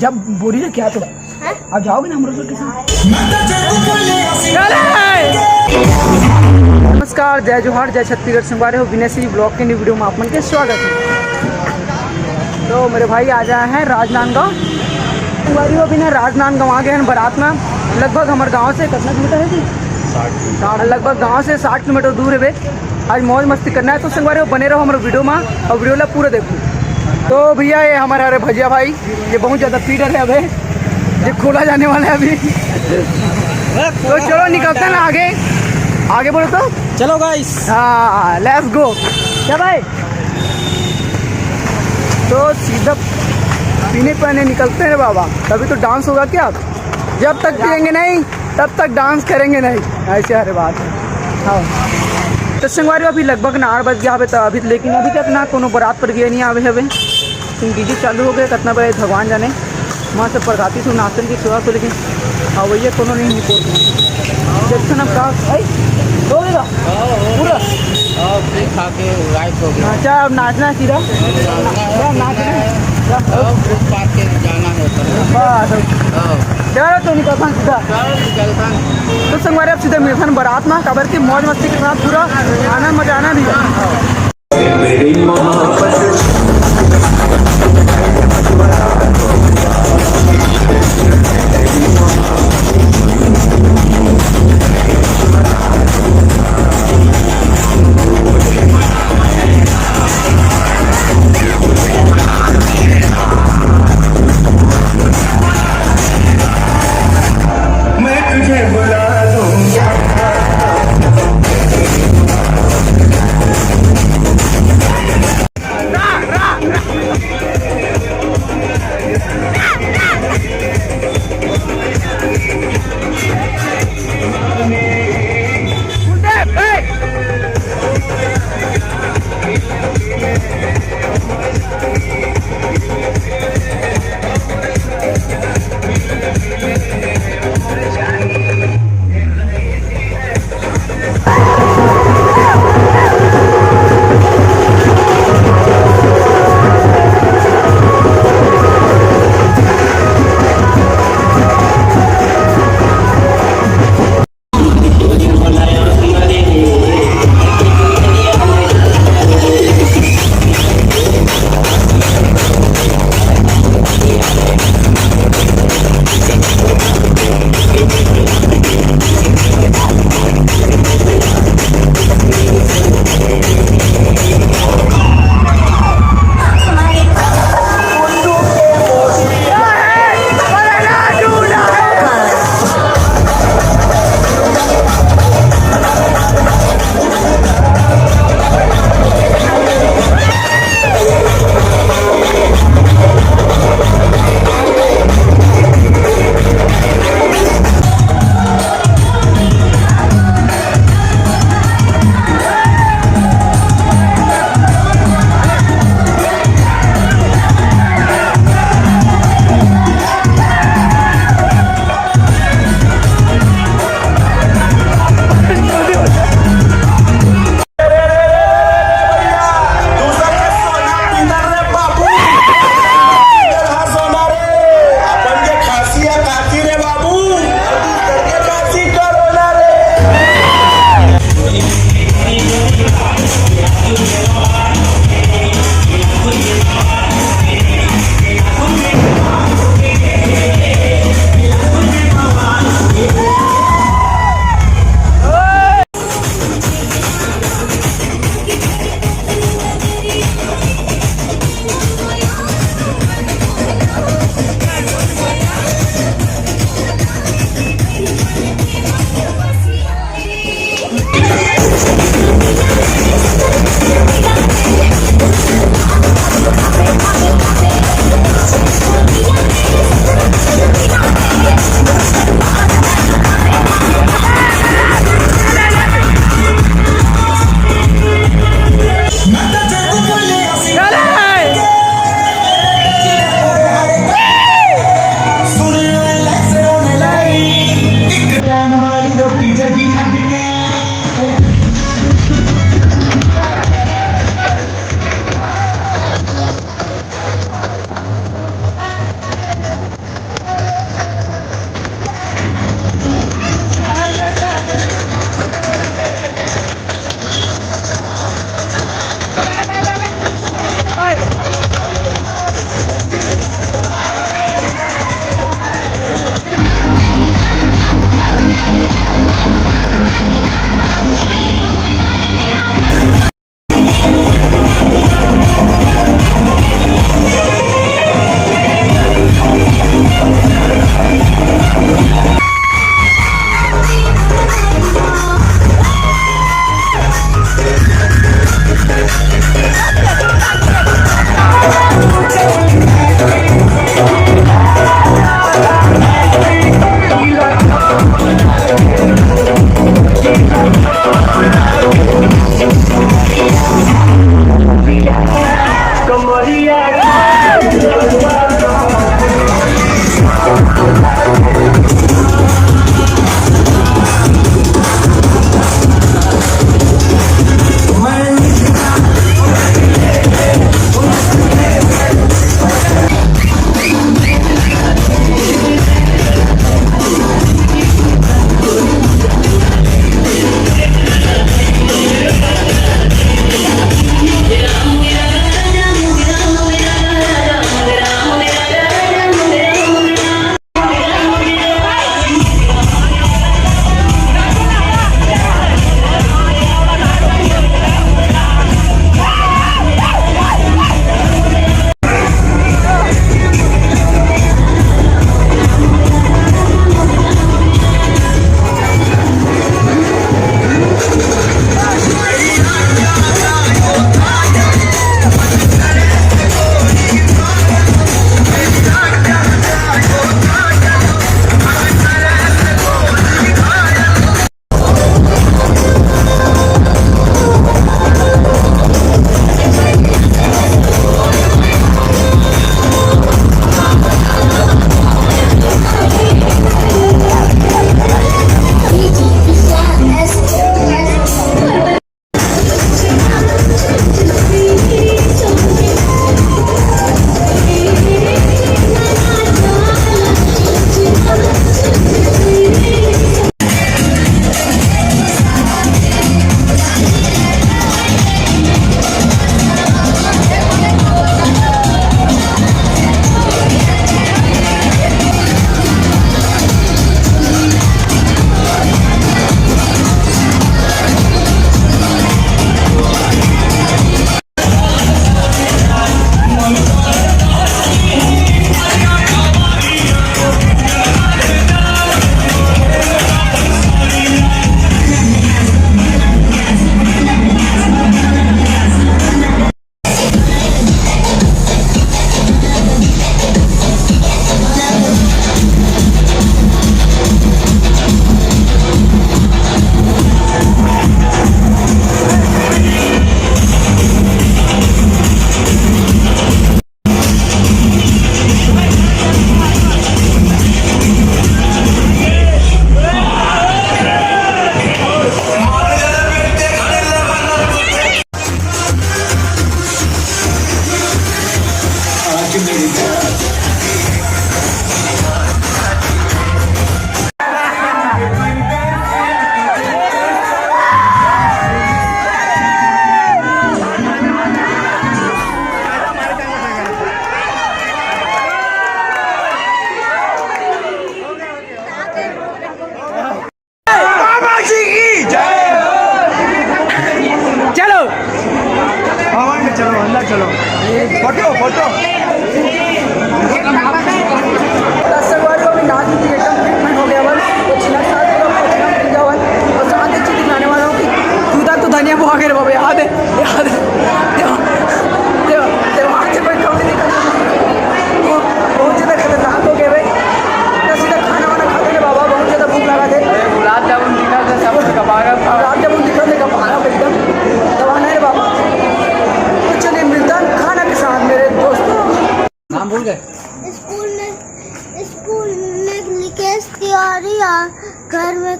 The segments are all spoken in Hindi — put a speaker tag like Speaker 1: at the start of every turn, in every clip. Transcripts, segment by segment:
Speaker 1: जब बोली ना क्या तो आप जाओगे ना हम लोग के साथ। नमस्कार, जय जोहार, जय छत्तीसगढ़। संगवारी हो विनय सिंह ब्लॉग के न्यू वीडियो में आप मन के स्वागत है। तो मेरे भाई आ जाए हैं राजनांदगांव। संगवारी हो बिना राजनांदगांव आ गए हैं बारात में। लगभग हमारे गांव से कितना किलोमीटर है जी? 60। लगभग गांव से 60 किलोमीटर दूर है बे। आज मौज मस्ती करना है तो संगवारी हो बने रहो हमारे वीडियो में और वीडियो ला पूरा देखो। तो भैया ये हमारे अरे भजिया भाई ये बहुत ज़्यादा फीडर है अभी, ये खोला जाने वाला है अभी। तो चलो निकलते हैं ना आगे। आगे बोलो तो
Speaker 2: चलो गाइस।
Speaker 1: हाँ लेट्स गो। क्या भाई? तो सीधा पीने पहने निकलते हैं बाबा, तभी तो डांस होगा क्या? जब तक पिएंगे नहीं तब तक डांस करेंगे नहीं, ऐसे हर बात है। हाँ तो संगवारी अभी लगभग ना 8 बज गया है तो अभी, लेकिन अभी तक ना कोनो बारात पर गया नहीं आवे हवे। डीजे चालू हो गए कितना बजे भगवान जाने। वहाँ से प्रगाती से नाश्तन की सेवा तो, लेकिन हाँ भैया कोनो नहीं रिपोर्ट जैसे ना का हो गया पूरा
Speaker 2: खा के गायब हो गया।
Speaker 1: अच्छा अब नाचना है सीधा नाचना
Speaker 2: पार्क के जाना है
Speaker 1: चलो तो निकलता सीधा। तो संगवारी अब सीधे मिलसन बारात में कबर की मौज मस्ती के साथ पूरा आना मजा आना भी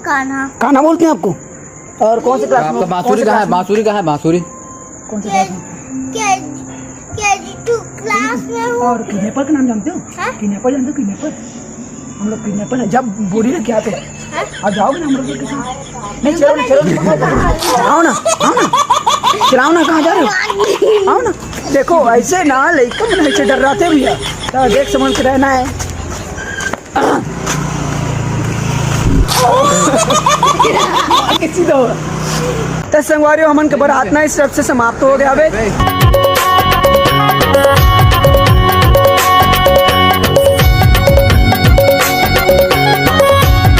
Speaker 3: कान्हा।
Speaker 1: कान्हा बोलते हैं आपको? और कौन से क्लास में?
Speaker 2: आपका बांसुरी कहाँ है? बांसुरी कहाँ है? बांसुरी
Speaker 1: कौन से क्लास में?
Speaker 3: KG2 क्लास में हूँ।
Speaker 1: और किडनैपर का नाम जानते हो?
Speaker 3: हाँ?
Speaker 1: किडनैपर जानते हो? किडनैपर हम लोग किडनैपर है। जब बोरी लेके आते हैं आप जाओगे ना हम लोग के साथ? नहीं चलो ना, चलो आओ ना, आओ ना, चलाओ ना, कहाँ जा रहे हो? आओ ना। देखो ऐसे ना लेकर मन ऐसे डराते भी है, तो देख समझ के रहना है। किसी तो संगवारी हमन के बारात ना इस तरफ से समाप्त हो गया।